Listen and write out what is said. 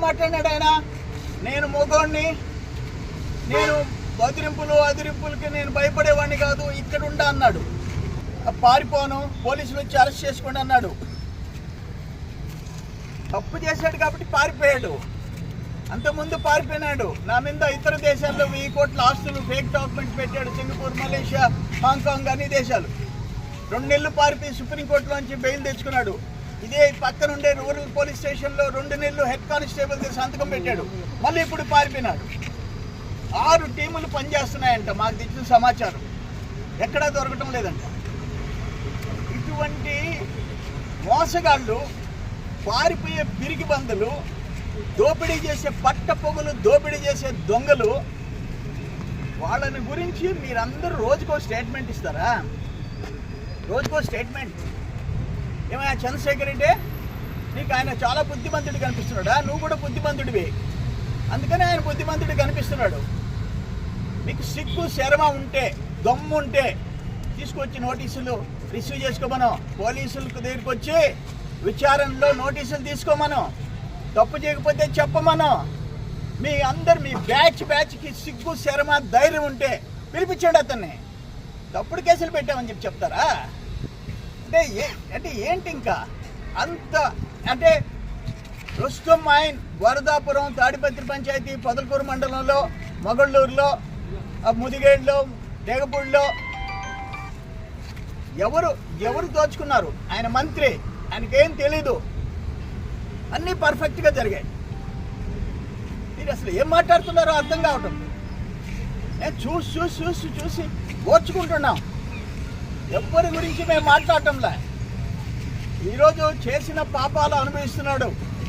మాట్లాడినాడు ఆయన? నేను మొగోడిని, నేను అదిరింపులకి నేను భయపడేవాడిని కాదు, ఇక్కడ ఉండా అన్నాడు. పారిపోను, పోలీసులు వచ్చి అరెస్ట్ చేసుకోండి అన్నాడు. తప్పు చేశాడు కాబట్టి పారిపోయాడు. అంతకుముందు పారిపోయినాడు. నా మీద ఇతర దేశాల్లో 1000 కోట్ల ఆస్తులు ఫేక్ డాక్యుమెంట్ పెట్టాడు. సింగపూర్, మలేషియా, హాంకాంగ్ అన్ని దేశాలు. 2 నెలలు పారిపోయి సుప్రీంకోర్టులోంచి బెయిల్ తెచ్చుకున్నాడు. ఇదే పక్కనుండే రూరల్ పోలీస్ స్టేషన్లో 2 నెలలు హెడ్ కానిస్టేబుల్ దగ్గర సంతకం పెట్టాడు. మళ్ళీ ఇప్పుడు పారిపోయినాడు. 6 టీములు పనిచేస్తున్నాయంట, మాకు తెచ్చిన సమాచారం. ఎక్కడా దొరకటం లేదంట. ఇటువంటి మోసగాళ్ళు, పారిపోయే పిరికి బందులు, దోపిడీ చేసే పట్టపొగలు, దోపిడీ చేసే దొంగలు, వాళ్ళని గురించి మీరందరూ రోజుకో స్టేట్మెంట్ ఇస్తారా? రోజుకో స్టేట్మెంట్. ఏమైనా చంద్రశేఖర్ రెడ్డి, నీకు ఆయన చాలా బుద్ధిమంతుడు కనిపిస్తున్నాడా? నువ్వు కూడా బుద్ధిమంతుడివి, అందుకని ఆయన బుద్ధిమంతుడు కనిపిస్తున్నాడు. మీకు సిగ్గు శరమ ఉంటే, దమ్ము ఉంటే తీసుకొచ్చి నోటీసులు రిసీవ్ చేసుకోమను. పోలీసులకు దగ్గరికి వచ్చి విచారణలో నోటీసులు తీసుకోమను. తప్పు చేయకపోతే చెప్పమను. మీ బ్యాచ్కి సిగ్గు శరమ ధైర్యం ఉంటే పిలిపించండి అతన్ని. తప్పుడు కేసులు పెట్టామని చెప్తారా? అంటే ఏంటి ఇంకా అంత? అంటే రుస్తుం మైన్, వరదాపురం, తాడిపత్రి పంచాయతీ, పొదలకూరు మండలంలో, మొగళ్ళూరులో, ముదిగేడులో, డేగపూడిలో ఎవరు దోచుకున్నారు? ఆయన మంత్రి, ఆయనకేం తెలీదు. అన్నీ పర్ఫెక్ట్గా జరిగాయి. మీరు అసలు ఏం మాట్లాడుతున్నారో అర్థం కావటం. నేను చూసి ఓర్చుకుంటున్నాం. ఎవరి గురించి మేము మాట్లాడటంలే. ఈరోజు చేసిన పాపాలు అనుభవిస్తున్నాడు.